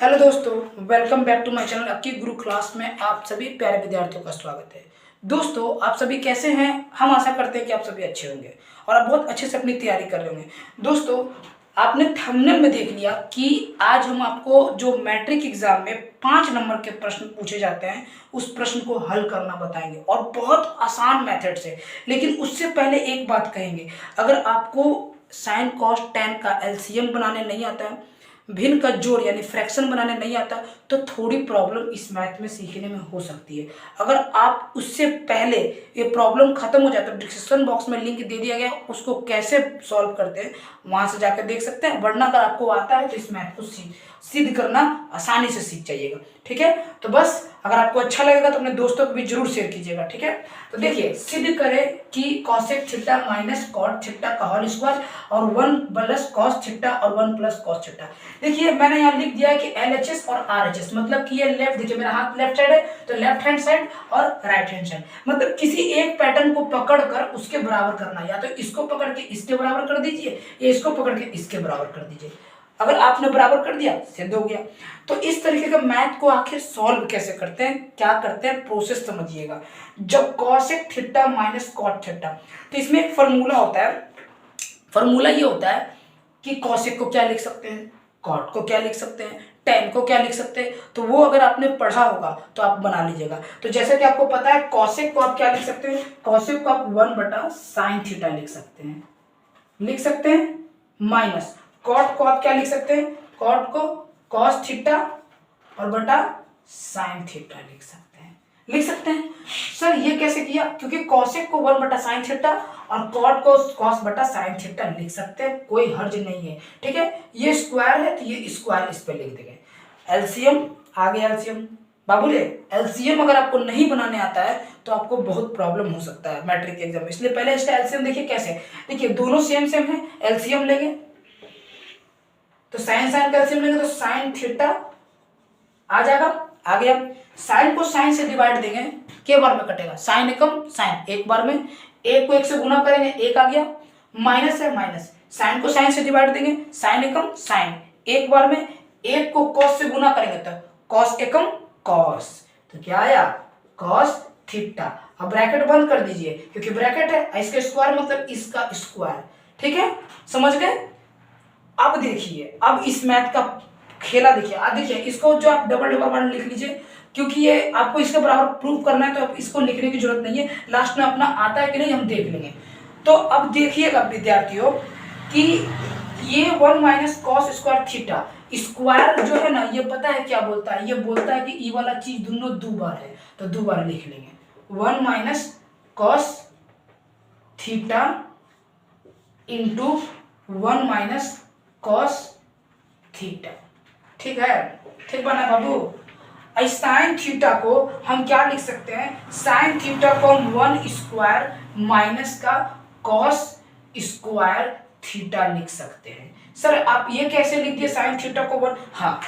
Hello दोस्तों, welcome back to my channel. आपकी Guru class में आप सभी प्यारे विद्यार्थियों का स्वागत है। दोस्तों, आप सभी कैसे हैं? हम आशा करते हैं कि आप सभी अच्छे होंगे और आप बहुत अच्छे से अपनी तैयारी कर रहे होंगे। दोस्तों, आपने थंबनेल में देख लिया कि आज हम आपको जो मैट्रिक एग्जाम में 5 नंबर के प्रश्न पूछे जाते हैं उस प्रश्न को हल करना बताएंगे और बहुत आसान मेथड से। लेकिन उससे पहले एक बात कहेंगे, अगर आपको साइन कॉस टेन का एलसीएम बनाने नहीं आता है, भिन्न का जोड़ यानी फ्रैक्शन बनाने नहीं आता, तो थोड़ी प्रॉब्लम इस मैथ में सीखने में हो सकती है। अगर आप उससे पहले ये प्रॉब्लम खत्म हो जाए तो डिस्क्रिप्शन बॉक्स में लिंक दे दिया गया, उसको कैसे सॉल्व करते हैं वहां से जाकर देख सकते हैं। वरना अगर आपको आता है तो इस मैथ को सिद्ध करना आसानी से सीख जाइएगा। ठीक है, तो बस अगर आपको अच्छा लगेगा तो अपने दोस्तों को भी जरूर शेयर कीजिएगा। ठीक है, तो देखिए, सिद्ध करें कि cosec theta minus cot theta का होल स्क्वायर और 1 प्लस कॉस थीटा और 1 प्लस कॉस थीटा। देखिए, मैंने यहाँ लिख दिया है कि LHS और RHS, मतलब कि ये लेफ्ट, देखिए मेरा हाथ लेफ्ट साइड है तो लेफ्ट हैंड साइड और राइट हैंड साइड, मतलब किसी एक पैटर्न को पकड़कर उसके बराबर करना। या तो इसको पकड़ के इसके बराबर कर दीजिए या इसको पकड़ के इसके बराबर कर दीजिए। अगर आपने बराबर कर दिया, सिद्ध हो गया। तो इस तरीके का मैथ को आखिर सॉल्व कैसे करते हैं, क्या करते हैं, प्रोसेस समझिएगा। जब cosec theta minus cot theta, तो इसमें एक फॉर्मूला होता है। फॉर्मूला ये होता है कि कॉसेक को क्या लिख सकते हैं, कॉट को क्या लिख सकते हैं, टेन को क्या लिख सकते हैं। तो वो अगर आपने पढ़ा होगा तो आप बना लीजिएगा। तो जैसे कि आपको पता है, कॉसेक को आप क्या लिख सकते हैं, कॉसेक को आप 1/sin थीटा लिख सकते हैं, माइनस कॉट को आप क्या लिख सकते हैं, कॉट को कॉस थीटा और बटा साइन थीटा लिख सकते हैं। सर ये कैसे किया? क्योंकि कॉसेक को 1/sin थीटा और कॉट को कॉस बटा साइन थीटा लिख सकते हैं, कोई हर्ज नहीं है। ठीक है, ये स्क्वायर है तो ये स्क्वायर इस पे लिख देंगे। एलसीएम आ गया, एलसीएम बाबूले। एलसीएम अगर आपको नहीं बनाने आता है तो आपको बहुत प्रॉब्लम हो सकता है मैट्रिक एग्जाम में, इसलिए पहले इसका एलसीएम देखिए कैसे। देखिए, दोनों सेम सेम है, एलसीएम लेंगे तो साइन साइन का एलसीएम लेंगे तो साइन थीटा आ जाएगा, आ गया। साइन को साइन से डिवाइड देंगे, के बार में कटेगा, साइन एकम साइन, एक बार में। एक को एक से गुना करेंगे, एक आ गया, माइनस है माइनस। साइन को साइन से डिवाइड देंगे, साइन एकम साइन, एक बार में। एक को कॉस से गुना करेंगे तो कॉस एकम कॉस, तो क्या आया, कॉस थीटा। अब ब्रैकेट बंद कर दीजिए क्योंकि ब्रैकेट है, इसका स्क्वायर मतलब इसका स्क्वायर। ठीक है, समझ गए? अब देखिए, अब इस मैथ का खेला देखिए। अब देखिए, इसको जो आप डबल डबल वन लिख लीजिए, क्योंकि ये आपको इसके बराबर प्रूव करना है तो अब इसको लिखने की जरूरत नहीं है, लास्ट में अपना आता है कि नहीं हम देख लेंगे। तो अब देखिएगा विद्यार्थियों कि ये 1 minus cos square theta, square जो है ना, ये पता है क्या बोलता है, ये बोलता है कि ई वाला चीज दोनों दो बार है तो दो बार लिख लेंगे। 1 minus cos theta into 1 minus cos theta. ठीक है, ठीक बना बाबू। साइन थीटा को हम क्या लिख सकते हैं, साइन थीटा को हम 1 स्क्वायर माइनस का कॉस स्क्वायर थीटा लिख सकते हैं। सर आप ये कैसे लिख दिए साइन थीटा को 1? हाँ,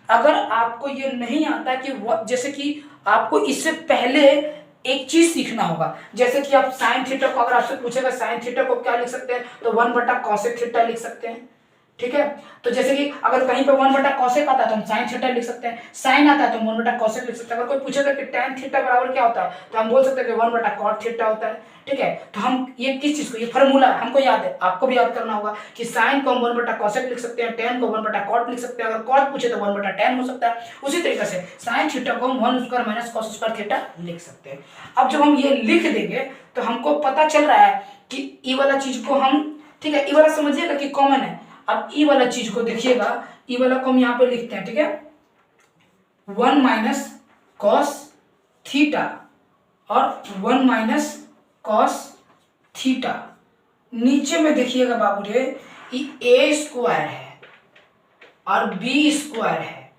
अगर आपको ये नहीं आता कि जैसे कि आपको इससे पहले एक चीज सीखना होगा। जैसे कि आप साइन थीटा को, अगर आपसे पूछेगा साइन थीटा को क्या लिख सकते हैं, तो 1/cosec थीटा लिख सकते हैं। ठीक है, तो जैसे कि अगर कहीं पे 1/cosec आता है तो हम साइन थीटा लिख सकते हैं, साइन आता है तो हम 1/cosec लिख सकते हैं। अगर कोई पूछेगा कि tan थीटा बराबर क्या होता है तो हम बोल सकते हैं कि 1/cot थीटा होता है। ठीक है, तो हम ये किस चीज को, ये फॉर्मूला हमको याद है, आपको भी याद करना होगा कि साइन को हम 1/cosec लिख सकते हैं, tan को 1/cot लिख सकते हैं, अगर cot पूछे तो 1/tan हो सकता है। उसी तरीके से साइन थीटा को हम 1 square minus cos square theta लिख सकते हैं। अब जब हम ये लिख देंगे तो हमको पता चल रहा है कि ई वाला चीज को हम, ठीक है, ई वाला समझिएगा कि कॉमन है। अब ई वाला चीज को देखिएगा, ई वाला को हम यहाँ पे लिखते हैं। ठीक है, 1 माइनस कॉस थीटा और 1 माइनस कॉस थीटा। नीचे में देखिएगा बाबू रे, ए स्क्वायर है और बी स्क्वायर है,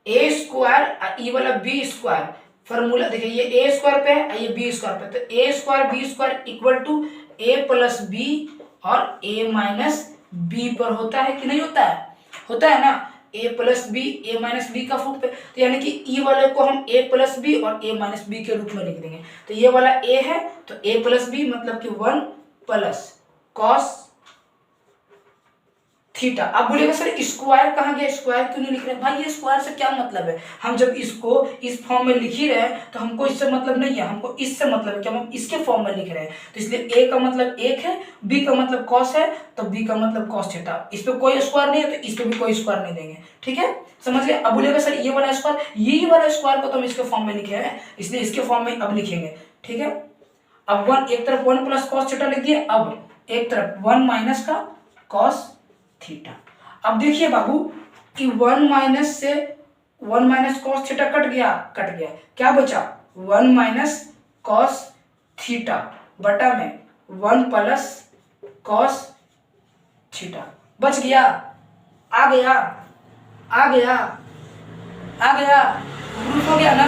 ए स्क्वायर और ई वाला बी स्क्वायर। फॉर्मूला देखिए, ये ए स्क्वायर पे है, ये बी स्क्वायर पे, तो A square B square equal to A plus B और ए माइनस बी पर होता है कि नहीं होता है? होता है ना, a plus B A minus B का फूट पे। तो यानी कि ई वाले को हम a प्लस बी और a माइनस बी के रूप में लिख देंगे। तो ये वाला a है तो a प्लस बी मतलब कि 1 प्लस कॉस थीटा। अब बोलिएगा सर स्क्वायर कहाँ गया, स्क्वायर क्यों नहीं लिख रहे हैं? भाई ये स्क्वायर से क्या मतलब है? हम जब इसको इस फॉर्म में लिख ही रहे हैं तो हमको इससे मतलब नहीं है, हमको इससे मतलब है कि हम इसके फॉर्म में लिख रहे हैं। तो इसलिए ए का मतलब 1 है, बी का मतलब कॉस है, तो बी का मतलब कॉस थीटा। इस पे कोई स्क्वायर नहीं है तो इस पे भी कोई स्क्वायर नहीं देंगे, ठीक है, समझ गए? अब बोलिएगा सर ये वाला स्क्वायर, यही वाला स्क्वायर को तो हम इसके फॉर्म में लिखे हैं, इसलिए इसके फॉर्म में अब लिखेंगे, ठीक है। अब वन एक तरफ 1 प्लस कॉस थीटा लिख दिए, अब एक तरफ 1 माइनस का कॉस थीटा। अब देखिए बाबू कि 1 माइनस से 1 माइनस कॉस थीटा कट गया, क्या बचा? 1 माइनस कॉस थीटा बटा में 1 प्लस कॉस थीटा बच गया, आ गया, प्रूफ हो गया ना?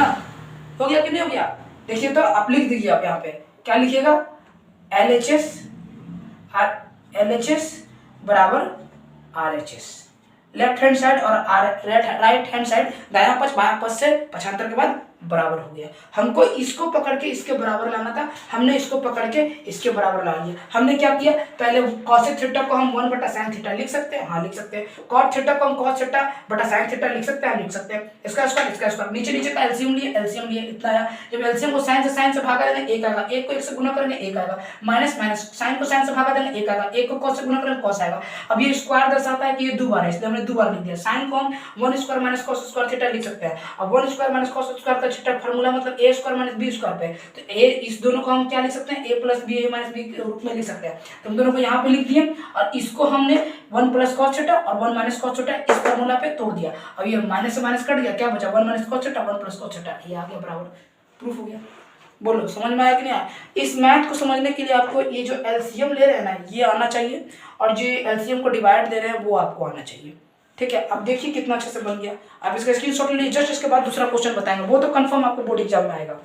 हो गया कि नहीं हो गया? देखिए तो आप लिख दीजिए, आप यहाँ पे क्या लिखिएगा? LHS बराबर RHS, लेफ्ट हैंड साइड और राइट हैंड साइड, दायां पक्ष बायां पक्ष से पक्षांतर के बाद बराबर हो गया। हमको इसको पकड़ के इसके बराबर लाना था, हमने इसको पकड़ के इसके बराबर ला लिया। हमने क्या किया, पहले कॉसेक थीटा को हम 1 बटा साइन थीटा लिख सकते हैं, हाँ लिख सकते हैं। कॉट थीटा को हम कॉस थीटा बटा साइन थीटा लिख सकते हैं, लिख सकते हैं। इसका स्क्वायर नीचे का एलसीएम लिए इतना आया। जब एलसीएम को साइन से भागा देंगे 1 आएगा, 1 को 1 से गुना करेंगे 1 आएगा, माइनस साइन को साइन से भागा देंगे 1 आएगा, 1 को कॉस से गुना करेंगे कॉस आएगा। अब ये स्क्वायर दर्शाता है कि ये 2 बार है, इसलिए हमने 2 बार लिख दिया। साइन को हम 1 square minus cos square theta लिख सकते हैं। अब 1 स्क्वायर माइनस कॉस स्क्वायर का थीटा फार्मूला मतलब ए स्क्वायर माइनस बी स्क्वायर पे, तो ए इस दोनों को हम क्या लिख सकते हैं? ए plus B, A minus B के रूप में लिख सकते हैं। तो हम दोनों को यहाँ पे लिख दिए और इसको हमने 1 प्लस कॉस थीटा और 1 माइनस कॉस थीटा इस फार्मूला पे तोड़ दिया। अब ये माइनस से माइनस कट गया, क्या बचा? 1 minus cos theta 1 plus cos theta, ये आ गया बराबर, प्रूफ हो गया। बोलो समझ में आया कि नहीं आया? इस मैथ को समझने के लिए आपको ये जो एलसीएम ले रहे हैं ना ये आना चाहिए, और जो एलसीएम को डिवाइड दे रहे हैं वो आपको आना चाहिए, ठीक है। अब देखिए कितना अच्छे से बन गया। आप इसका स्क्रीनशॉट ले लीजिए, जस्ट इसके बाद दूसरा क्वेश्चन बताएंगे, वो तो कंफर्म आपको बोर्ड एग्जाम में आएगा।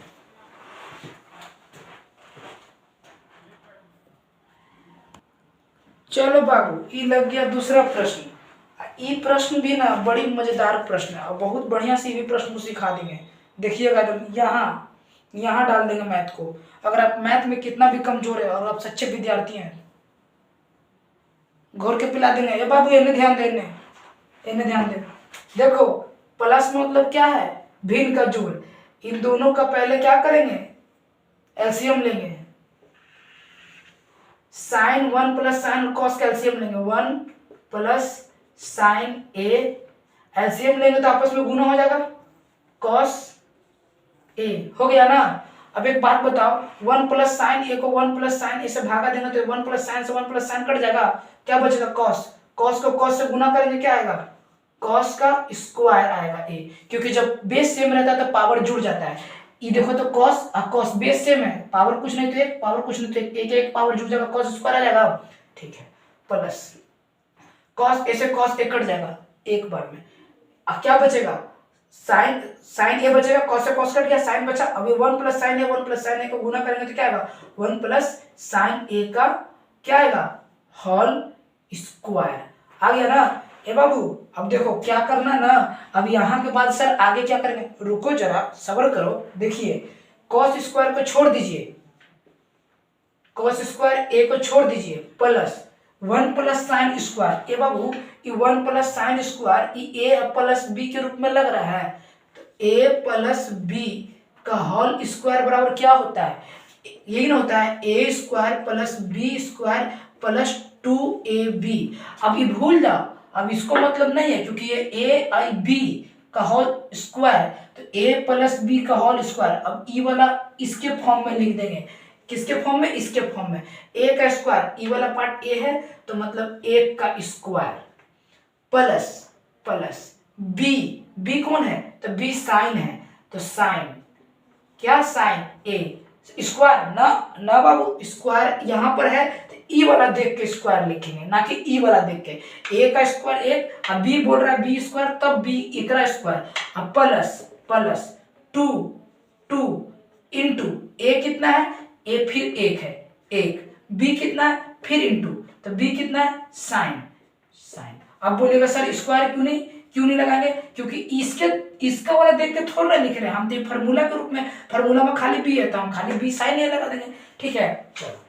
चलो बाबू ये लग गया दूसरा प्रश्न। ये प्रश्न भी ना बड़ी मजेदार प्रश्न है और बहुत बढ़िया से भी प्रश्न को सिखा देंगे। देखिएगा यहाँ डाल देंगे मैथ को। अगर आप मैथ में कितना भी कमजोर है और आप सच्चे विद्यार्थी हैं, घोर के पिला देंगे। ये बाबू इन्हें ध्यान देने, इन्हें ध्यान दे। देखो प्लस मतलब क्या है? भिन्न का जोड़। इन दोनों का पहले क्या करेंगे? एलसीएम लेंगे। साइन 1 प्लस साइन कॉस का एलसीएम लेंगे, 1 प्लस साइन ए, एलसीएम लेंगे तो आपस में गुना हो जाएगा, कॉस ए हो गया ना। अब एक बात बताओ, 1 प्लस साइन ए को 1 प्लस साइन ए से भागा देंगे तो 1 प्लस साइन से 1 प्लस साइन कट जाएगा, क्या बचेगा? कॉस। कॉस को कॉस से गुना करेंगे, क्या आएगा? कॉस का स्क्वायर आएगा ए, क्योंकि जब बेस सेम रहता है तो पावर जुड़ जाता है। ये देखो तो कॉस और कॉस बेस सेम है, पावर कुछ नहीं तो एक, पावर कुछ नहीं तो एक, एक पावर जुड़ जाएगा, कॉस स्क्वायर आ जाएगा, ठीक है। प्लस कॉस ए से कॉस ए कट जाएगा एक बार में, अब क्या बचेगा? साइन ए बचेगा, कॉस से कॉस कट गया, साइन बचा। अभी 1 प्लस साइन ए को गुना करेंगे तो क्या आएगा? 1 प्लस साइन ए का क्या आएगा? होल स्क्वायर आ गया ना। ए बाबू अब देखो क्या करना ना, अब यहाँ के बाद सर आगे क्या करेंगे? रुको जरा सब्र करो। देखिए कॉस स्क्वायर को छोड़ दीजिए, कॉस स्क्वायर ए को छोड़ दीजिए, प्लस 1 प्लस साइन स्क्वायर। ए बाबू ये 1 प्लस साइन स्क्वायर ये ए प्लस बी के रूप में लग रहा है, तो ए प्लस बी का होल स्क्वायर बराबर क्या होता है? यही ना होता है, A square plus B square plus 2ab। अब ये भूल जाओ, अब इसको मतलब नहीं है क्योंकि ये ए आई बी का होल स्क्वायर, तो ए प्लस बी का होल स्क्वायर। अब ई वाला इसके फॉर्म में लिख देंगे, किसके फॉर्म में? इसके फॉर्म में। ए का स्क्वायर, ई वाला पार्ट ए है तो मतलब 1 का स्क्वायर प्लस बी कौन है? तो बी साइन है, तो साइन क्या? साइन ए स्क्वायर ना बाबू, स्क्वायर यहाँ पर है तो ई वाला देख के स्क्वायर लिखेंगे, ना कि ई वाला देख के। ए का स्क्वायर 1, अब बी बोल रहा है बी स्क्वायर, तब बी एकरा स्क्वायर, अब प्लस 2 इंटू ए कितना है? ए फिर 1 है 1, बी कितना है? फिर इंटू, तो बी कितना है? साइन। अब बोलेगा सर स्क्वायर क्यों नहीं लगाएंगे? क्योंकि इसका वाला देख के थोड़ा लिख रहे हैं हम, तो फार्मूला के रूप में, फार्मूला में खाली बी है तो हम खाली बी साइन ए लगा देंगे, ठीक है। चलो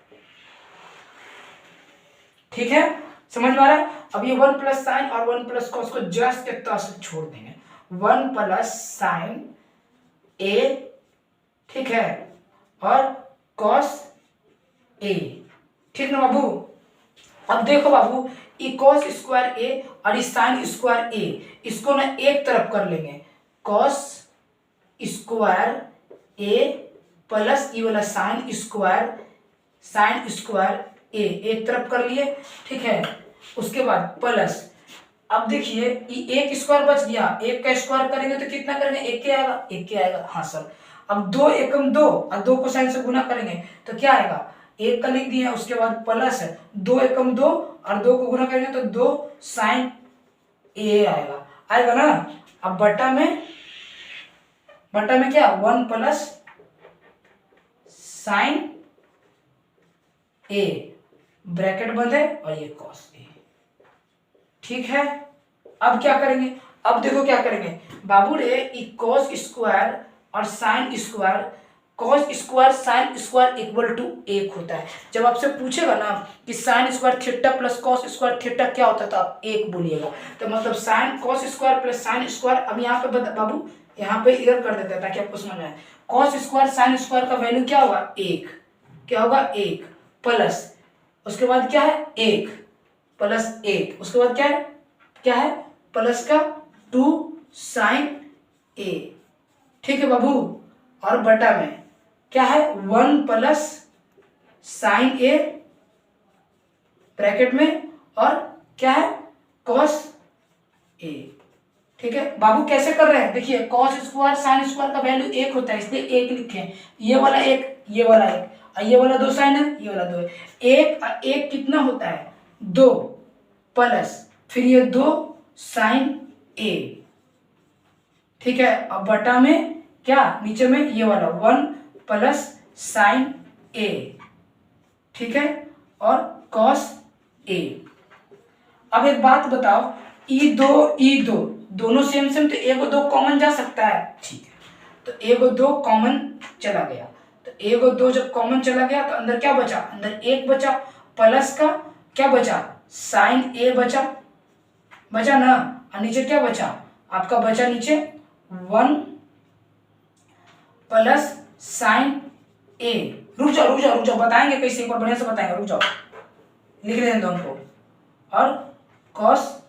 ठीक है, समझ में आ रहा है। अब ये 1 प्लस साइन और 1 प्लस कॉस को जस्ट एक तरह से छोड़ देंगे, 1 प्लस साइन ए, ठीक है, और कॉस ए, ठीक ना बाबू। अब देखो बाबू, ई कॉस स्क्वायर ए और ई साइन स्क्वायर ए, इसको ना एक तरफ कर लेंगे, कॉस स्क्वायर ए प्लस ई वाला साइन स्क्वायर ए एक तरफ कर लिए, ठीक है। उसके बाद प्लस, अब देखिए एक स्क्वायर बच गया, एक का स्क्वायर करेंगे तो कितना करेंगे, एक के आएगा, एक के आएगा, हाँ सर। अब 2 एकम 2 और 2 को साइन से गुना करेंगे तो क्या आएगा, एक का लिख दिया, उसके बाद प्लस 2 एकम 2 और 2 को गुना करेंगे तो 2 साइन ए आएगा, आएगा ना। अब बटा में क्या, 1 प्लस साइन ए, ब्रैकेट बंद है और ये कॉस ए, ठीक है। अब क्या करेंगे, अब देखो क्या करेंगे बाबू रे, ई कॉस स्क्वायर और sine square, cos square sine square equal to 1 होता है। जब आपसे पूछेगा ना कि sine square theta plus cos square theta क्या होता है तो आप 1 बोलिएगा, तो मतलब sine cos square plus sine square. अब यहाँ पे बाबू यहाँ पे इधर कर देते हैं ताकि आपको समझ में आए। कॉस स्क्वायर साइन स्क्वायर का वैल्यू क्या होगा, 1, क्या होगा 1 प्लस, उसके बाद क्या है 1 प्लस 1, उसके बाद क्या है प्लस का 2 साइन ए, ठीक है बाबू। और बटा में क्या है 1 प्लस साइन ए ब्रैकेट में और क्या है कॉस ए, ठीक है बाबू। कैसे कर रहे हैं, देखिए कॉस स्क्वायर साइन स्क्वायर का वैल्यू 1 होता है इसलिए 1 लिखे, ये वाला 1, ये वाला 1 और ये वाला 2 साइन है, ये वाला 2 है। 1 और 1 कितना होता है 2 प्लस फिर ये 2 साइन ए, ठीक है। अब बटा में क्या, नीचे में ये वाला 1 प्लस साइन ए, ठीक है, और कॉस ए। अब एक बात बताओ, ई दो दोनों सेम तो एक 2 कॉमन जा सकता है, ठीक है, तो एक 2 कॉमन चला गया, तो एक 2 जब कॉमन चला गया तो अंदर क्या बचा, अंदर 1 बचा, प्लस का क्या बचा साइन ए बचा ना, और नीचे क्या बचा आपका, बचा नीचे 1 प्लस साइन ए। रुक जाओ बताएंगे कैसे, एक बार बढ़िया से बताएंगे, रुक जाओ लिख दें दोनों को, और कॉस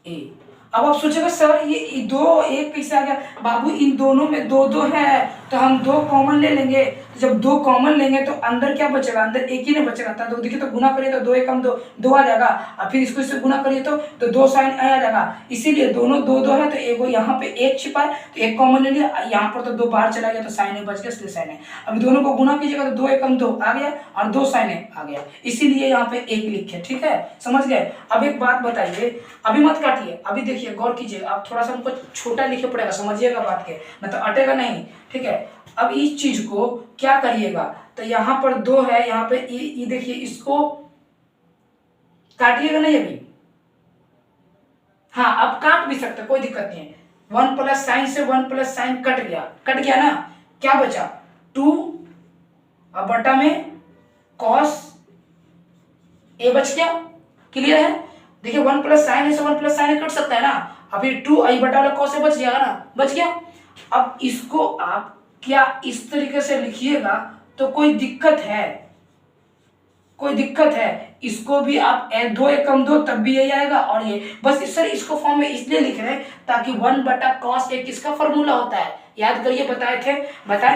ए। अब आप सोचेगा सर ये 2 1 कैसे आ गया, बाबू इन दोनों में 2 है तो हम 2 कॉमन ले लेंगे, तो जब 2 कॉमन लेंगे तो अंदर क्या बचेगा, अंदर 1 ही नहीं बचेगा, तो देखिए तो गुना करिए तो 2 एकम 2 आ जाएगा, और फिर इसको इससे गुना करिए तो 2 साइन आ जाएगा, इसीलिए दोनों 2 है तो एक यहाँ पे 1 छिपा है तो 1 कॉमन ले लिया, यहाँ पर तो 2 बाहर चला गया तो साइन ए बच गया, इसलिए साइन है। अभी दोनों को गुना कीजिएगा तो 2 एकम 2 आ गया और 2 साइन ए आ गया, इसीलिए यहाँ पे 1 लिखे, ठीक है, समझ गए। अब एक बात बताइए, अभी मत काटिए, अभी देखिए गौर कीजिए, आप थोड़ा सा हमको छोटा लिखे पड़ेगा, समझिएगा बात के, नहीं तो अटेगा नहीं, ठीक है। अब इस चीज को क्या करिएगा, तो यहाँ पर 2 है, यहाँ पे ई देखिए, इसको काटिएगा नहीं अभी, हाँ अब काट भी सकते, कोई दिक्कत नहीं है। 1 प्लस साइन से 1 प्लस साइन कट गया ना, क्या बचा 2 और बटा में कॉस ए बच गया, क्लियर है। देखिए 1 प्लस साइन से 1 प्लस साइन कट सकता है ना, अभी 2 आई बटा वाला कॉस ए बच जाएगा ना, बच गया। अब इसको आप क्या इस तरीके से लिखिएगा तो कोई दिक्कत है, इसको भी आप 2 एकम 2 तब भी यही आएगा, और ये बस सर इसको फॉर्म में इसलिए लिख रहे हैं ताकि 1 बटा कॉस ए किसका फॉर्मूला होता है, याद करिए, बताए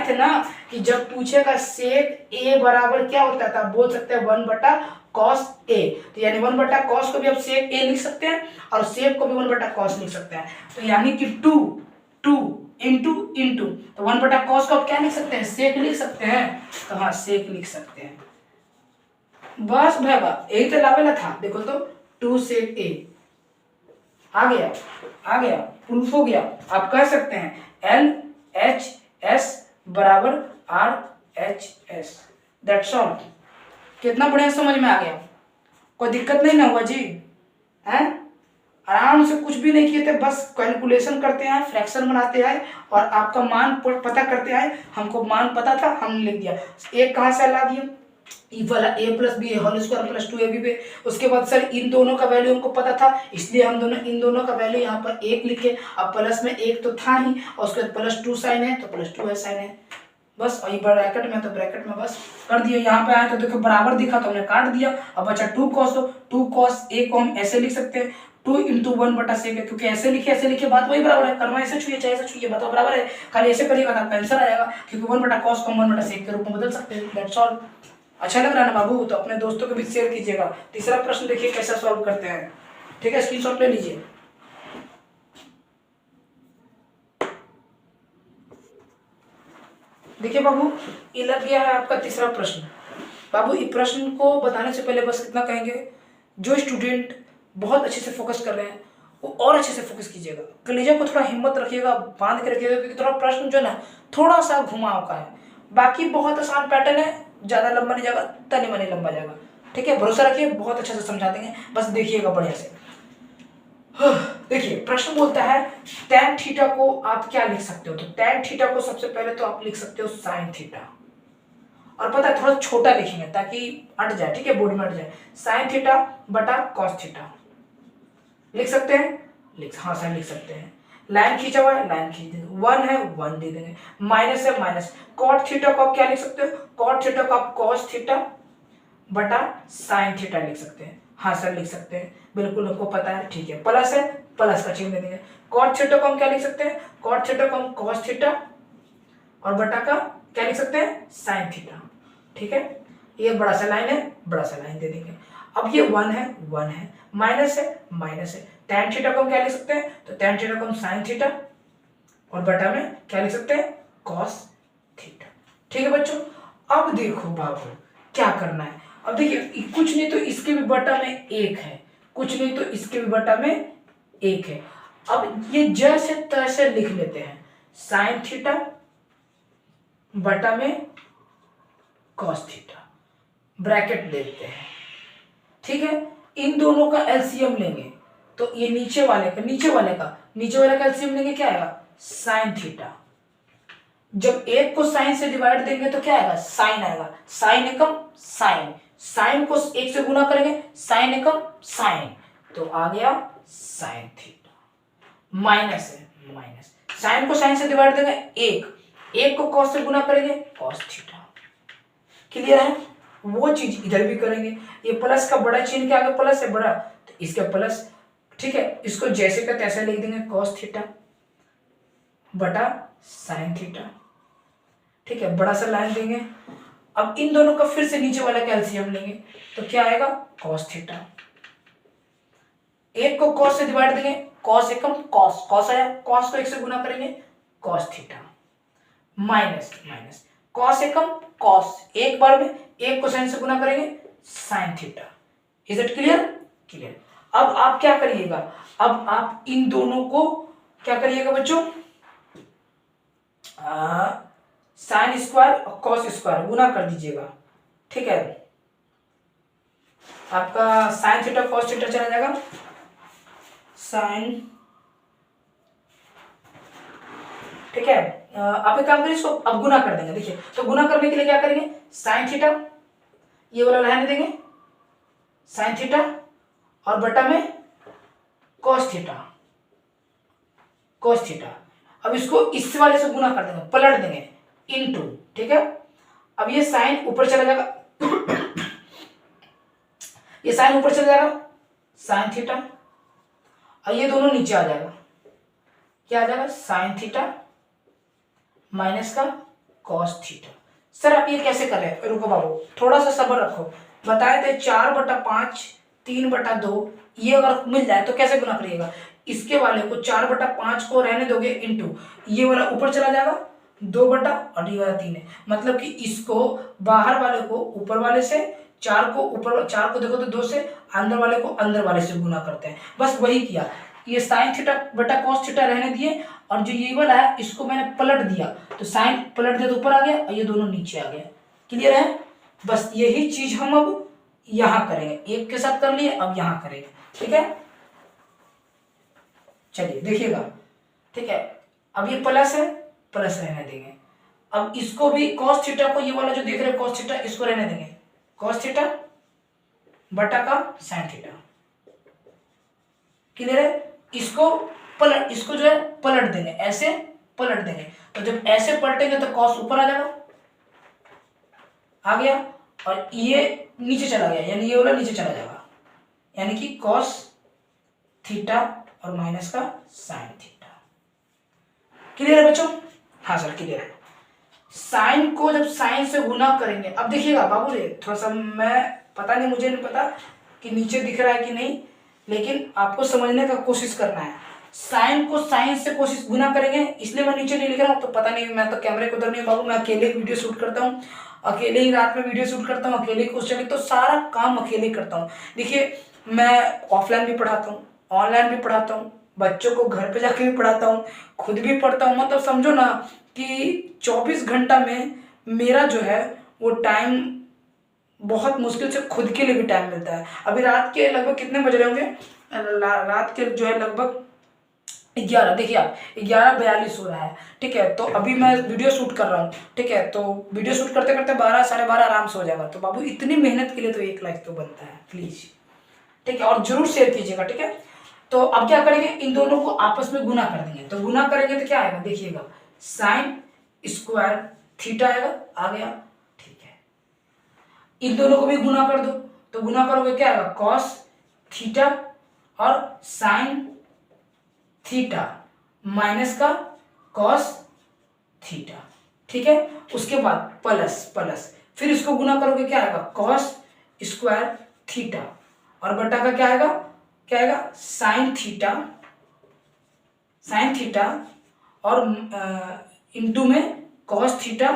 थे ना कि जब पूछेगा सेक ए बराबर क्या होता था, बोल सकते हैं 1 बटा कॉस ए, तो यानी 1 बटा कॉस को भी आप सेक ए लिख सकते हैं और सेक को भी 1 बटा कॉस लिख सकते हैं, तो यानी कि 2 इंटू तो 1 बटा कॉस को आप क्या लिख सकते हैं, सेक लिख सकते हैं, तो हाँ सेक लिख सकते हैं। बस भाई यही तो लावेला था, देखो तो 2 सेक ए आ गया, प्रूफ हो गया। आप कह सकते हैं LHS बराबर RHS, दैट्स ऑल। कितना बढ़िया समझ में आ गया, कोई दिक्कत नहीं ना हुआ जी, हैं आराम से कुछ भी नहीं किए थे, बस कैलकुलेशन करते हैं, फ्रैक्शन बनाते हैं और आपका मान पता करते हैं। हमको मान पता था, हमने लिख दिया, एक कहाँ से ला दिया, ई वाला A plus B whole square plus 2ab पे। उसके बाद सर इन दोनों का वैल्यू हमको पता था, इसलिए हम दोनों इन दोनों का वैल्यू यहाँ पर 1 लिखे। अब प्लस में 1 तो था ही, और उसके बाद प्लस 2 साइन है तो प्लस 2 है साइन है, बस। और ये ब्रैकेट में तो ब्रैकेट में बस कर दिया। यहाँ पे आया तो देखो बराबर दिखा तो हमने काट दिया। अब बचा 2 cos, 2 cos a को हम ऐसे लिख सकते हैं 2 × 1/sec है, क्योंकि ऐसे लिखे बात वही बराबर है। करना ऐसे छुइए चाहे ऐसे छुइए, बात बराबर है, खाली ऐसे करिएगा तो आपका आंसर आएगा, क्योंकि 1/cos को हम 1/sec के रूप में बदल सकते हैं। That's all. अच्छा लग रहा है ना बाबू? तो अपने दोस्तों के बीच शेयर कीजिएगा। तीसरा प्रश्न देखिए कैसा सॉल्व करते हैं, ठीक है? स्क्रीनशॉट ले लीजिए। देखिए बाबू, ये लग गया है आपका तीसरा प्रश्न। बाबू इस प्रश्न को बताने से पहले बस इतना कहेंगे, जो स्टूडेंट बहुत अच्छे से फोकस कर रहे हैं वो और अच्छे से फोकस कीजिएगा, कलेजा को थोड़ा हिम्मत रखिएगा, बांध के रखिएगा, क्योंकि थोड़ा प्रश्न जो है ना थोड़ा सा घुमाव का है। बाकी बहुत आसान पैटर्न है, ज़्यादा लंबा नहीं जाएगा, तनी मनी लंबा जाएगा, ठीक है? भरोसा रखिए, बहुत अच्छे से समझा देंगे, बस देखिएगा बढ़िया से। देखिए प्रश्न बोलता है tan थीटा को आप क्या लिख सकते हो? तो tan थीटा को सबसे पहले तो आप लिख सकते हो sin थीटा, और पता है थोड़ा छोटा लिखेंगे ताकि अट जाए, ठीक है? बोर्ड में अट जाए। sin थीटा बटा cos थीटा लिख सकते हैं, हाँ सर लिख सकते हैं। लाइन खींचा हुआ है, लाइन खींच देंगे, 1 है 1 दे देंगे, माइनस है माइनस। cot थीटा को आप क्या लिख सकते हो? cot थीटा को आप cos थीटा बटा sin थीटा लिख सकते हैं, हाँ सर लिख सकते हैं, बिल्कुल हमको पता है, ठीक है? प्लस है, प्लस का चिन्ह दे देंगे। cot थीटा को हम क्या लिख सकते हैं? cot थीटा को हम cos थीटा और बटा का क्या लिख सकते हैं? sin थीटा, ठीक है? ये बड़ा सा लाइन है, बड़ा सा लाइन दे देंगे। अब ये 1 है 1 है, माइनस है माइनस है। tan थीटा को हम क्या लिख सकते हैं? तो tan थीटा को हम sin थीटा और बटा में क्या लिख सकते हैं? cos थीटा, ठीक है बच्चों? अब देखो बाबू क्या करना है। अब देखिए कुछ नहीं तो इसके भी बटा में 1 है, कुछ नहीं तो इसके भी बटा में 1 है। अब ये जैसे तैसे लिख लेते हैं, साइन थीटा बटा में कॉस थीटा, ब्रैकेट लेते हैं, ठीक है? इन दोनों का एलसीएम लेंगे तो ये नीचे वाले का एलसीएम लेंगे, क्या आएगा? Sine theta. जब एक को साइन से डिवाइड देंगे तो क्या आएगा? साइन आएगा। साइन एकम साइन, साइन को 1 से गुना करेंगे, साइन एकम साइन, तो आ गया साइन थीटा। माइनस है माइनस, साइन को साइन से डिवाइड देंगे 1 को कॉस से गुना करेंगे, कॉस थीटा। क्लियर है? वो चीज इधर भी करेंगे। ये प्लस का बड़ा चिन्ह के आगे प्लस है बड़ा, तो इसका प्लस, ठीक है? इसको जैसे का तैसे लिख देंगे, कॉस थीटा बटा साइन थीटा, ठीक है? बड़ा सा लाइन देंगे। अब इन दोनों का फिर से नीचे वाला का एलसीएम लेंगे तो क्या आएगा? Cos theta. 1 को कॉस से डिवाइड देंगे, कॉस एकम कॉस, कॉस आया, कॉस को 1 से गुना करेंगे, cos theta. Minus minus, cos एकम कॉस, एक बार में 1 को साइन से गुना करेंगे, sine theta. Is it clear? Clear. अब आप क्या करिएगा? अब आप इन दोनों को क्या करिएगा बच्चों? साइन स्क्वायर और कॉस स्क्वायर गुना कर दीजिएगा, ठीक है? आपका साइन थीटा कॉस थीटा चला जाएगा, साइन, ठीक है? आप एक काम करिए, इसको अब गुना कर देंगे। देखिए तो गुना करने के लिए क्या करेंगे? साइन थीटा ये वाला रहने देंगे, साइन थीटा और बटा में कॉस थीटा, कॉस थीटा। अब इसको इस वाले से गुना कर देंगे, पलट देंगे, इनटू, ठीक है? अब ये साइन ऊपर चला जाएगा ये साइन ऊपर चला जाएगा, साइन थीटा, और ये दोनों नीचे आ जाएगा, क्या आ जाएगा? साइन थीटा माइनस का कॉस थीटा। सर आप ये कैसे कर रहे हैं? रुको बाबू, थोड़ा सा सब्र रखो। बताए थे 4/5 3/2, ये अगर मिल जाए तो कैसे गुना करिएगा? इसके वाले को 4/5 को रहने दोगे, इंटू ये वाला ऊपर चला जाएगा 2 बटा और ये वाला 3 है, मतलब कि इसको बाहर वाले को ऊपर वाले से, 4 को देखो तो 2 से, अंदर वाले को अंदर वाले से गुना करते हैं। बस वही किया, ये साइन थीटा बटा कॉस थीटा रहने दिए, और जो ये वाला है इसको मैंने पलट दिया, तो साइन पलट दिया तो ऊपर आ गया और ये दोनों नीचे आ गया। क्लियर है? बस यही चीज हम अब यहां करेंगे, एक के साथ कर लिए, अब यहां करेंगे, ठीक है? चलिए देखिएगा, ठीक है? अब ये प्लस है, प्लस रहने देंगे। अब इसको भी cos थीटा को, ये वाला जो देख रहे हैं cos थीटा, इसको रहने देंगे, कॉस थीटा बटा का साइन थीटा। क्लियर है? इसको जो है पलट देंगे, ऐसे पलट देंगे। तो जब ऐसे पलटेंगे तो कॉस ऊपर आ जाएगा, आ गया, और ये नीचे चला गया, यानी ये वाला नीचे चला जाएगा, यानी कि कॉस थीटा और माइनस का साइन थीटा। क्लियर है बच्चों? हाँ सर क्लियर है। साइन को जब साइन से गुना करेंगे, अब देखिएगा बाबू रे, थोड़ा सा मैं पता नहीं, मुझे नहीं पता कि नीचे दिख रहा है कि नहीं, लेकिन आपको समझने का कोशिश करना है। साइन को साइन से कोशिश गुना करेंगे, इसलिए मैं नीचे नहीं लिख रहा हूँ। तो पता नहीं, मैं तो कैमरे को उधर नहीं बाबू, मैं अकेले वीडियो शूट करता हूँ, अकेले ही रात में वीडियो शूट करता हूँ, अकेले क्वेश्चन, तो सारा काम अकेले करता हूँ। देखिए मैं ऑफलाइन भी पढ़ाता हूँ, ऑनलाइन भी पढ़ाता हूँ, बच्चों को घर पे जाके भी पढ़ाता हूँ, खुद भी पढ़ता हूँ। मतलब समझो ना कि 24 घंटा में मेरा जो है वो टाइम बहुत मुश्किल से खुद के लिए भी टाइम मिलता है। अभी रात के लगभग कितने बज रहे होंगे? रात के जो है लगभग 11, देखिए आप 11:42 हो रहा है, ठीक है। तो अभी मैं वीडियो शूट कर रहा हूँ, ठीक है। तो वीडियो शूट करते करते 12 साढ़े 12 आराम से हो जाएगा। तो बाबू इतनी मेहनत के लिए तो 1 लाइक तो बनता है, प्लीज, ठीक है। और जरूर शेयर कीजिएगा, ठीक है। तो अब क्या करेंगे, इन दोनों को आपस में गुना कर देंगे। तो गुना करेंगे तो क्या आएगा, देखिएगा, साइन स्क्वायर थीटा आएगा, आ गया, ठीक है। इन दोनों को भी गुना कर दो, तो गुना करोगे क्या आएगा, कॉस थीटा और साइन थीटा माइनस का कॉस थीटा, ठीक है। उसके बाद प्लस प्लस, फिर इसको गुना करोगे क्या आएगा, कॉस स्क्वायर थीटा और बटा का क्या आएगा, क्या आएगा, साइन थीटा और इंटू में कॉस थीटा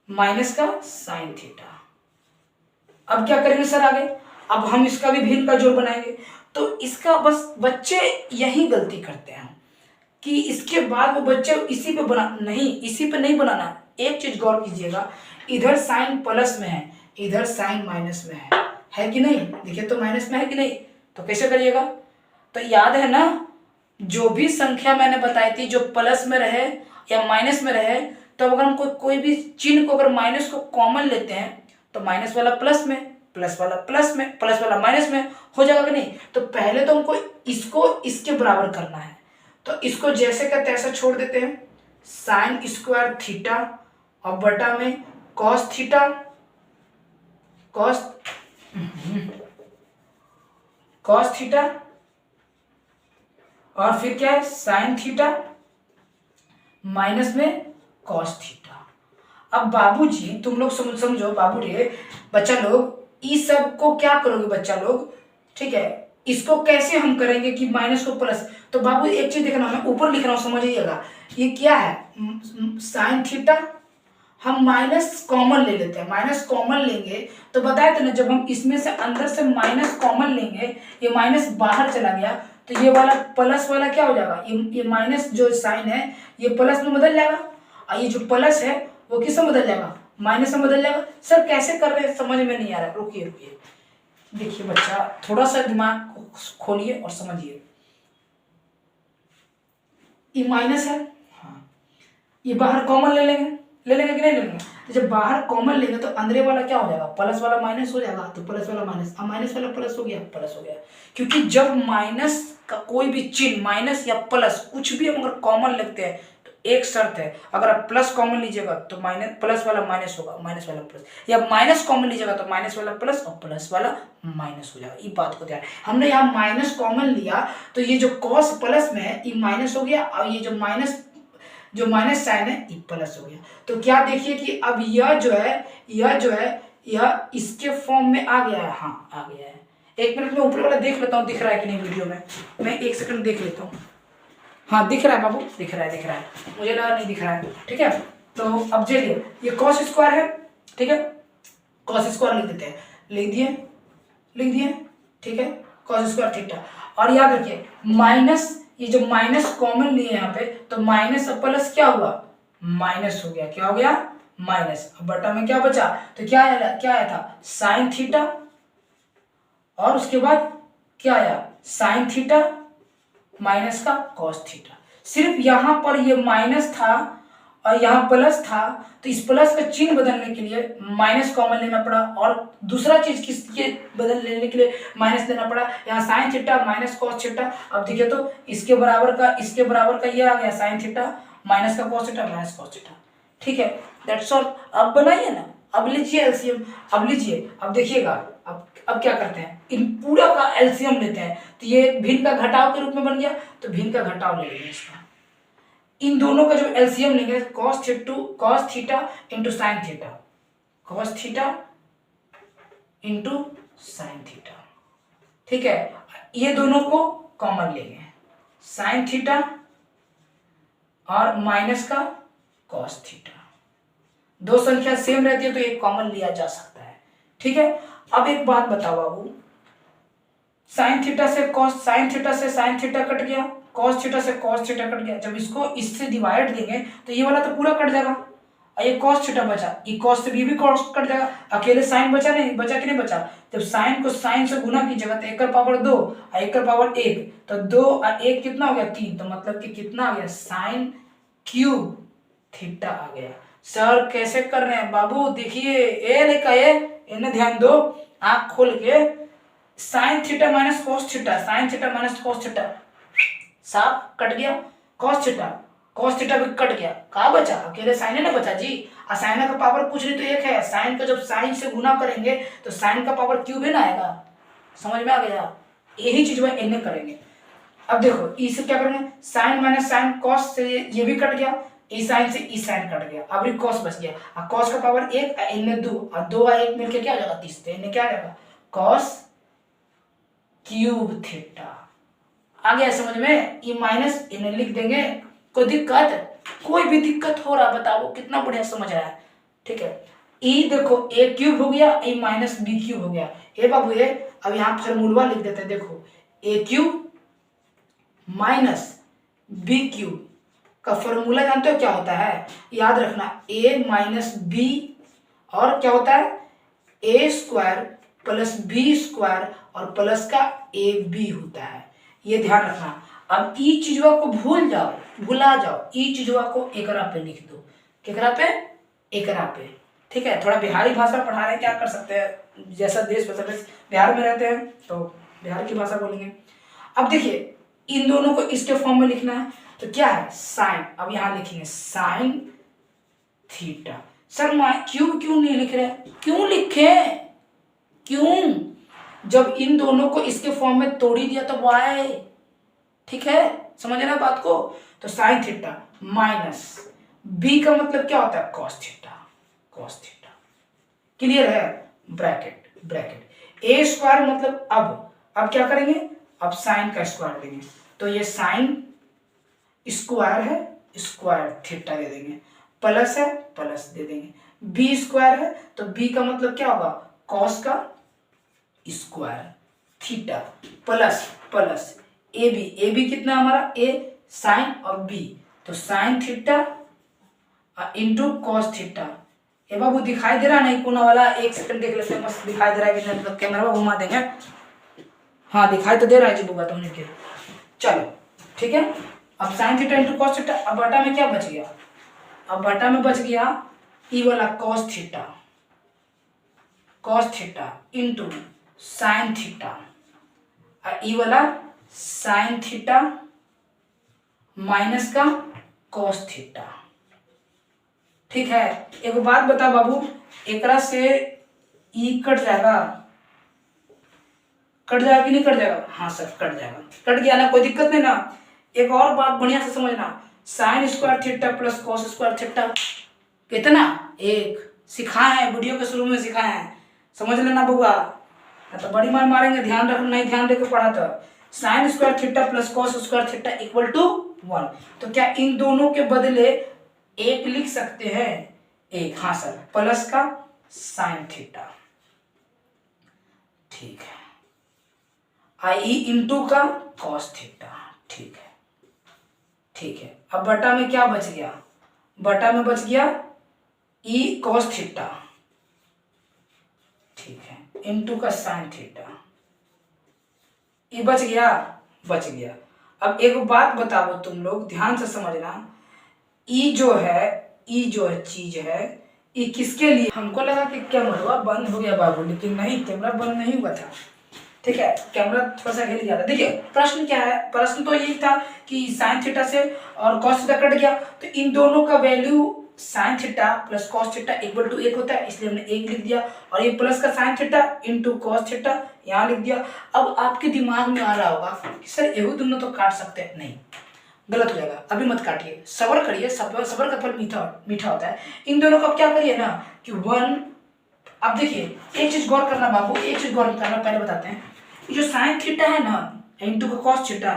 माइनस का साइन थीटा। अब क्या करेंगे सर आगे, अब हम इसका भी भिन्न का जोड़ बनाएंगे। तो इसका बस बच्चे यही गलती करते हैं कि इसके बाद वो बच्चे इसी पे बना, नहीं इसी पे नहीं बनाना। एक चीज गौर कीजिएगा, इधर साइन प्लस में है, इधर साइन माइनस में है कि नहीं? देखिए तो माइनस में है कि नहीं? तो कैसे करिएगा, तो याद है ना, जो भी संख्या मैंने बताई थी जो प्लस में रहे या माइनस में रहे, तो अगर हम कोई भी चिन्ह को, अगर माइनस को कॉमन लेते हैं तो माइनस वाला प्लस में, प्लस वाला प्लस में, प्लस वाला माइनस में हो जाएगा कि नहीं? तो पहले तो हमको इसको इसके बराबर करना है, तो इसको जैसे का तैसा छोड़ देते हैं, साइन स्क्वायर थीटा और बटा में कॉस थीटा, कॉस थीटा और फिर क्या है, साइन थीटा माइनस में कॉस थीटा। अब बाबूजी तुम लोग समझो बाबू रे, बच्चा लोग इस सब को क्या करोगे बच्चा लोग, ठीक है। इसको कैसे हम करेंगे कि माइनस को प्लस, तो बाबू एक चीज देखना, मैं ऊपर लिख रहा हूं समझिएगा, ये क्या है, साइन थीटा, हम माइनस कॉमन ले लेते हैं, माइनस कॉमन लेंगे तो बताए थे ना, जब हम इसमें से अंदर से माइनस कॉमन लेंगे, ये माइनस बाहर चला गया तो ये वाला प्लस वाला क्या हो जाएगा, ये माइनस जो साइन है ये प्लस में बदल जाएगा, और ये जो प्लस है वो किस में बदल जाएगा, माइनस में बदल जाएगा। सर कैसे कर रहे हैं समझ में नहीं आ रहा है, रुकिए रुकिए, देखिए बच्चा थोड़ा सा दिमाग को खोलिए और समझिए। ये माइनस है, हाँ, ये बाहर कॉमन ले लेंगे कि नहीं ले लेंगे? तो जब बाहर कॉमन लेंगे तो अंदर वाला क्या हो जाएगा, प्लस वाला माइनस हो जाएगा, तो प्लस वाला माइनस, अब माइनस वाला प्लस हो गया, प्लस हो गया। क्योंकि जब माइनस का कोई भी चिन्ह, माइनस या प्लस कुछ भी हम अगर कॉमन लेते हैं तो एक शर्त है, अगर आप प्लस कॉमन लीजिएगा तो माइनस, प्लस वाला माइनस होगा, माइनस वाला प्लस, या माइनस कॉमन लीजिएगा तो माइनस वाला प्लस और प्लस वाला माइनस हो जाएगा। ये बात को ध्यान, हमने यहाँ माइनस कॉमन लिया तो ये जो कॉस प्लस में है ये माइनस हो गया, और ये जो माइनस साइन है ये प्लस हो गया। तो क्या देखिए कि अब यह जो है यह इसके फॉर्म में आ गया है, हाँ आ गया है। एक मिनट में ऊपर वाला देख लेता हूँ दिख रहा है कि नहीं वीडियो में, मैं 1 सेकंड देख लेता हूँ। हाँ दिख रहा है बाबू, दिख रहा है, मुझे लगा नहीं दिख रहा है, ठीक है। तो अब चलिए ये कॉस स्क्वायर है, ठीक है, कॉस स्क्वायर लिख देते हैं, लिख दिए, ठीक है, कॉस स्क्वायर थीटा। और याद रखिए माइनस, ये जो माइनस कॉमन लिए यहाँ पे, तो माइनस और प्लस क्या हुआ, माइनस हो गया, क्या हो गया, माइनस। अब बटा में क्या बचा, तो क्या आया था, साइन थीटा, और उसके बाद क्या आया, साइन थीटा माइनस का कॉस थीटा। सिर्फ यहां पर ये माइनस था और यहाँ प्लस था, तो इस प्लस का चिन्ह बदलने के लिए माइनस कॉमन लेना पड़ा, और दूसरा चीज किसके बदल लेने के लिए माइनस लेना पड़ा, यहाँ sine theta minus cos theta. अब देखिए तो इसके बराबर का ये आ गया साइन थीटा माइनस का cos theta minus cos theta. ठीक है, दैट्स ऑल। अब बनाइए ना, अब लीजिए एलसीएम, अब लीजिए, अब देखिएगा। अब क्या करते हैं, इन पूरा का एलसीएम लेते हैं, तो ये भिन्न का घटाव के रूप में बन गया, तो भिन्न का घटाव ले लेंगे इसका। इन दोनों का जो एलसीएम लेंगे cos theta into sine theta, cos theta into sine theta. ठीक है, ये दोनों को कॉमन लेंगे, साइन थीटा और माइनस का कॉस थीटा। दो संख्या सेम रहती है तो एक कॉमन लिया जा सकता है। ठीक है, अब एक बात बताओ बाबू, साइन थीटा से साइन थीटा कट गया, कॉस थीटा से कॉस थीटा कट गया। जब इसको इससे डिवाइड देंगे तो ये वाला तो पूरा कट जाएगा, और ये कॉस थीटा बचा, ये कॉस से भी कॉस कट जाएगा, अकेले साइन बचा नहीं, बचा कि नहीं बचा। जब साइन को साइन से गुना कीजिएगा तो 1 का पावर 2 और 1 का पावर 1, तो 2 और 1 कितना हो गया 3, तो मतलब कि कितना आ गया साइन क्यूब थीटा आ गया। सर कैसे कर रहे हैं बाबू, देखिए ए लिखा है, इन्हें ध्यान दो, आंख खोल के, sine theta minus cos theta, sine theta minus cos theta साफ कट गया, कॉस थीटा भी कट गया, कहाँ बचा, अकेले साइन ना बचा जी। और साइन का पावर कुछ नहीं तो एक है, साइन का जब साइन से गुना करेंगे तो साइन का पावर क्यूब है ना आएगा, समझ में आ गया। यही चीज में इन्हें करेंगे। अब देखो इसे क्या करेंगे, साइन माइनस साइन कॉस से ये भी कट गया, ई साइन से ई साइन कट गया, अब ये कॉस बच गया, और कॉस का पावर 1 इनमें 2 और 2 और 1 मिलके क्या हो जाएगा 30, तो इन्हें क्या आ जाएगा कॉस क्यूब थीटा। आ गया समझ में, ई माइनस इन्हें लिख देंगे। कोई दिक्कत, कोई भी दिक्कत हो रहा बताओ, कितना बढ़िया समझ रहा है। ठीक है, ई देखो ए क्यूब हो गया, ए माइनस बी क्यूब हो गया। ए बाबू ये अब यहाँ फॉर्मूला लिख देते हैं, देखो ए क्यूब माइनस बी क्यूब का फॉर्मूला जानते हो क्या होता है, याद रखना, a माइनस बी और क्या होता है A square plus B square और प्लस का ए बी होता है, ये ध्यान रखना। अब ई चीजवा को भुला जाओ, ई चीजवा को एकरा पे लिख दो, केकरा पे, एकरा पे। ठीक है, थोड़ा बिहारी भाषा पढ़ा रहे हैं, क्या कर सकते हैं, जैसा देश वैसा देश, बिहार में रहते हैं तो बिहार की भाषा बोलेंगे। अब देखिए इन दोनों को इसके फॉर्म में लिखना है, तो क्या है साइन, अब यहां लिखेंगे साइन थीटा। सर क्यों नहीं लिख रहे, क्यों लिखे, क्यों, जब इन दोनों को इसके फॉर्म में तोड़ ही दिया तो वाई। ठीक है, समझ ना बात को। तो साइन थीटा माइनस बी का मतलब क्या होता है cos theta, cos theta, clear है, ब्रैकेट ए स्क्वायर मतलब अब क्या करेंगे, अब साइन का स्क्वायर देंगे, तो ये साइन स्क्वायर है, स्क्वायर थीटा दे देंगे, प्लस है प्लस दे देंगे, बी स्क्वायर है तो बी का मतलब क्या होगा कॉस का square theta plus plus A B कितना हमारा ए साइन और बी, तो sine theta into cos theta. ए बाबू दिखाई दे रहा नहीं कोना वाला, एक सेकंड देख लेते हैं बस, दिखाई दे रहा है कि नहीं, कैमरा में घुमा देंगे। हाँ दिखाई तो दे रहा है जी बुआ तुमने के, चलो ठीक है। अब sign theta into cos theta, अब बटा में क्या बच गया, अब बटा में बच गया ई वाला cos theta into sine theta, और ई वाला साइन थीटा माइनस का कॉस थीटा। ठीक है, एक बात बता बाबू, एकरा से ई कट जाएगा कि नहीं कट जाएगा, हाँ सर कट जाएगा, कट गया ना, कोई दिक्कत नहीं ना। एक और बात बढ़िया से समझना, sign square theta plus cos square theta कितना, एक, सिखाए हैं वीडियो के शुरू में सिखाए हैं, समझ लेना बुआ, तो बड़ी मार मारेंगे, ध्यान रखना, नहीं ध्यान देकर पढ़ा था। Sine square theta plus cos square theta equal to 1, तो क्या इन दोनों के बदले एक लिख सकते हैं, एक, हाँ सर, प्लस का साइन थीटा, ठीक है, आई इंटू का कॉस थीटा, ठीक है, ठीक है। अब बटा में क्या बच गया, बटा में बच गया ई कॉस थीटा, ठीक है, इंटू का साइन थीटा, ये बच गया। अब एक बात बताओ तुम लोग ध्यान से समझना, ई जो है ई जो है चीज है ये किसके लिए, हमको लगा कि कैमरा बंद हो गया बाबू, लेकिन नहीं, कैमरा बंद नहीं हुआ था। ठीक है, कैमरा थोड़ा सा हिल गया था। देखिए प्रश्न क्या है, प्रश्न तो यही था कि साइन थीटा से और कॉस थीटा कट गया, तो इन दोनों का value sine theta plus cos theta equal to 1 होता है, इसलिए हमने 1 लिख दिया, और ये प्लस का sign theta into cos theta यहाँ लिख दिया। अब आपके दिमाग में आ रहा होगा कि सर ये दोनों तो काट सकते हैं, नहीं, गलत हो जाएगा, अभी मत काटिए, सबर करिए, सबर का फल मीठा मीठा होता है। इन दोनों को आप क्या करिए ना कि 1, अब देखिए एक चीज गौर करना बाबू, एक चीज गौर करना, पहले बताते हैं, ये जो साइन थीटा है ना इंटू का कॉस थीटा,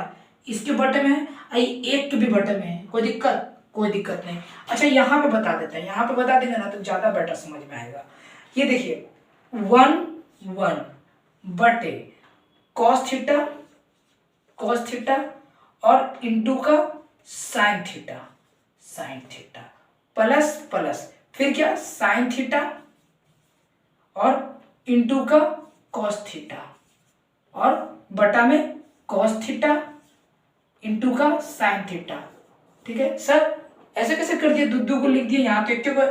इसके बटे में है, एक के भी बटे में है, कोई दिक्कत, कोई दिक्कत नहीं। अच्छा यहाँ पे बता देते हैं, यहाँ पे बता देंगे ना तो ज्यादा बेटर समझ में आएगा। ये देखिए 1 बटे कॉस थीटा और इंटू का साइन थीटा प्लस प्लस फिर क्या साइन थीटा और इंटू का कॉस थीटा और बटा में कॉस थीटा इंटू का साइन थीटा। ठीक है सर, ऐसे कैसे कर दिए, दो को लिख दिए, यहाँ तो एक को,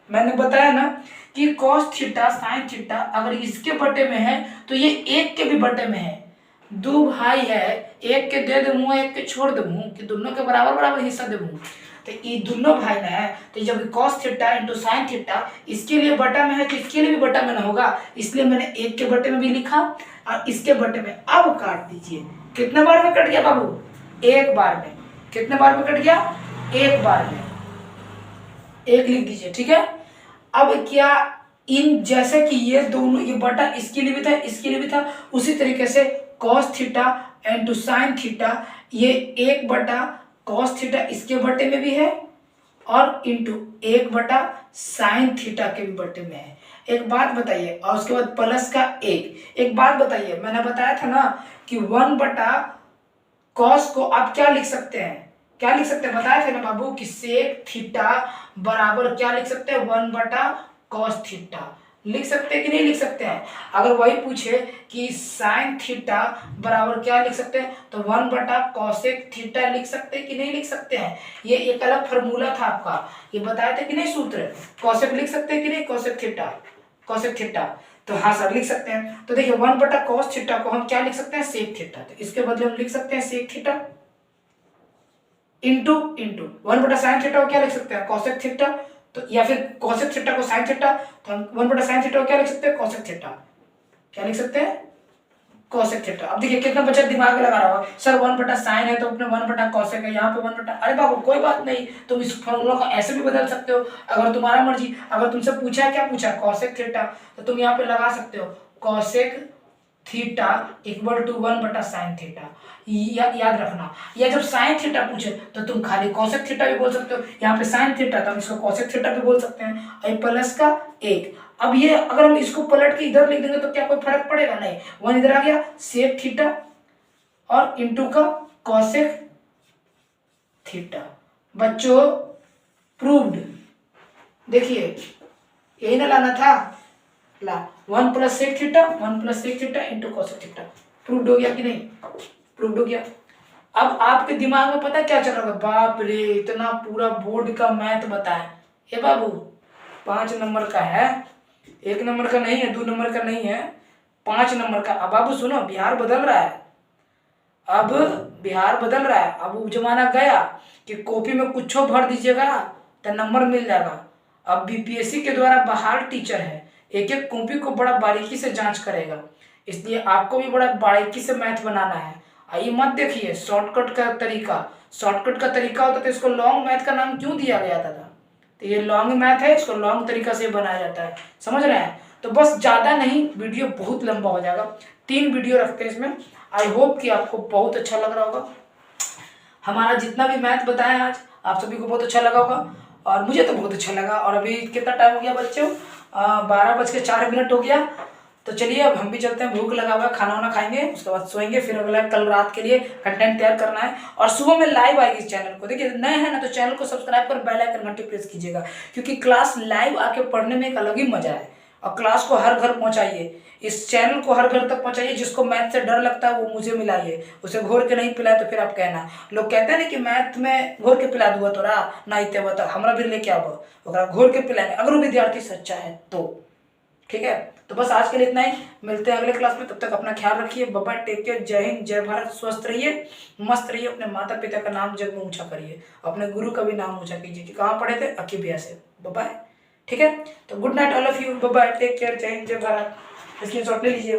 मैंने बताया ना कि कॉस थीटा साइन थीटा अगर इसके बटे में है तो ये एक के भी बटे में है, दो भाई है, एक के दे दूँ एक के छोड़ दूँ कि दोनों के बराबर बराबर हिस्सा दूँ, तो ये दोनों भाई ना है, तो जब cos theta into sine theta इसके लिए बटा में है तो इसके लिए भी बटा में ना होगा, इसलिए मैंने एक के बटे में भी लिखा और इसके बटे में। अब काट दीजिए, कितने बार में कट गया बाबू, एक बार में, कितने बार में कट गया, एक बार में, एक लिख दीजिए। ठीक है, अब क्या इन जैसे कि ये दोनों, ये बटा इसके लिए भी था इसके लिए भी था, उसी तरीके से cos theta into sine theta, ये एक बटा कॉस थीटा इसके बटे में भी है और इंटू एक बटा साइन थीटा के भी बटे में है। एक बात बताइए, और उसके बाद प्लस का एक बात बताइए, मैंने बताया था ना कि 1 बटा कॉस को आप क्या लिख सकते हैं, क्या लिख सकते हैं, बताए थे ना बाबू कि सेक थीटा बराबर क्या लिख सकते हैं, 1 बटा कॉस थीटा लिख सकते हैं कि नहीं लिख सकते हैं। अगर वही पूछे कि साइन थीटा बराबर क्या लिख सकते हैं तो 1 बटा कॉसेक थीटा लिख सकते हैं कि नहीं लिख सकते हैं। ये एक अलग फॉर्मूला था आपका, ये बताए थे कि नहीं सूत्र, कॉसेक लिख सकते हैं कि नहीं, कॉसेक थीटा, तो हाँ सर लिख सकते हैं। तो देखिए 1 बटा कॉस थीटा को हम क्या लिख सकते हैं, सेक थीटा, तो इसके बदले हम लिख सकते हैं सेक थीटा इंटू 1 बटा साइन थीटा को क्या लिख सकते हैं, कॉसेक थीटा, तो या फिर कॉसेक थीटा को साइन थीटा, तो हम 1 बटा साइन थीटा को क्या लिख सकते हैं, कॉसेक थीटा, क्या लिख सकते हैं, कॉसेक थीटा। अब देखिए कितना बच्चा दिमाग में लगा रहा होगा, सर 1 बटा साइन है तो अपने 1 बटा कॉसेक है, यहाँ पे 1 बटा, अरे बाबू कोई बात नहीं, तुम इस फॉर्मूला को ऐसे भी बदल सकते हो, अगर तुम्हारा मर्जी। अगर तुमसे पूछा है, क्या पूछा, कॉसेक थीटा, तो तुम यहाँ पे लगा सकते हो कॉसेक थीटा इक्वल टू 1 बटा साइन थीटा, याद रखना। या जब साइन थीटा पूछे तो तुम खाली कॉसेक थीटा भी बोल सकते हो, यहाँ पे साइन थीटा तो हम इसको कॉसेक थीटा भी बोल सकते हैं, और प्लस का 1। अब ये अगर हम इसको पलट के इधर लिख देंगे तो क्या कोई फर्क पड़ेगा, नहीं, 1 इधर आ गया, सेक थीटा और इंटू का कॉसेक थीटा। बच्चों प्रूव्ड, देखिए यही ना लाना था, ला 1 plus sec theta into cosec theta, proved हो गया कि नहीं, प्रूव्ड हो गया। अब आपके दिमाग में पता क्या चल रहा है, बाप रे इतना पूरा बोर्ड का मैथ बताए, ये बाबू 5 नंबर का है, 1 नंबर का नहीं है, 2 नंबर का नहीं है, 5 नंबर का। अब बाबू सुनो, बिहार बदल रहा है, अब बिहार बदल रहा है, अब वो जमाना गया कि कॉपी में कुछ भर दीजिएगा तो नंबर मिल जाएगा। अब बीपीएससी के द्वारा बहाल टीचर है, एक एक कॉपी को बड़ा बारीकी से जांच करेगा, इसलिए आपको भी बड़ा बारीकी से मैथ बनाना है। आइए मत देखिए शॉर्टकट का तरीका होता तो इसको लॉन्ग मैथ का नाम क्यों दिया गया था, तो ये लॉन्ग मैथ है, इसको लॉन्ग तरीका से बनाया जाता है, समझ रहे हैं। तो बस ज़्यादा नहीं, वीडियो बहुत लंबा हो जाएगा, 3 वीडियो रखते हैं इसमें। आई होप कि आपको बहुत अच्छा लग रहा होगा, हमारा जितना भी मैथ बताया आज आप सभी को बहुत अच्छा लगा होगा, और मुझे तो बहुत अच्छा लगा। और अभी कितना टाइम हो गया बच्चों, 12:04 हो गया, तो चलिए अब हम भी चलते हैं, भूख लगा हुआ है, खाना वाना खाएंगे, उसके बाद सोएंगे, फिर अगला कल रात के लिए कंटेंट तैयार करना है। और सुबह में लाइव आएगी इस चैनल को, देखिए नए हैं ना तो चैनल को सब्सक्राइब कर बेल आइकन घंटी प्रेस कीजिएगा, क्योंकि क्लास लाइव आके पढ़ने में एक अलग ही मजा है, और क्लास को हर घर पहुंचाइए। इस चैनल को हर घर तक पहुंचाइए। जिसको मैथ से डर लगता है वो मुझे मिलाइए, उसे घोर के नहीं पिलाए तो फिर आप कहना। लोग कहते हैं ना कि मैथ में घोर के पिला दूंगा तोरा ना इतने बता हमरा भी लेके आबो, ओकरा घोर के पिलाएंगे अगर वो विद्यार्थी सच्चा है तो। ठीक है, तो बस आज के लिए इतना ही, मिलते हैं अगले क्लास में। तब तक अपना ख्याल रखिए, बाय, टेक केयर, जय हिंद, जय भारत, स्वस्थ रहिए, मस्त रहिए, अपने माता पिता का नाम जग में ऊंचा करिए, अपने गुरु का भी नाम ऊंचा कीजिए कि कहाँ पढ़े थे, अक्की भैया से। बाय, ठीक है, तो good night all of you, bye, take care, जय हिंद, जय भारत। स्क्रीनशॉट ले लीजिए।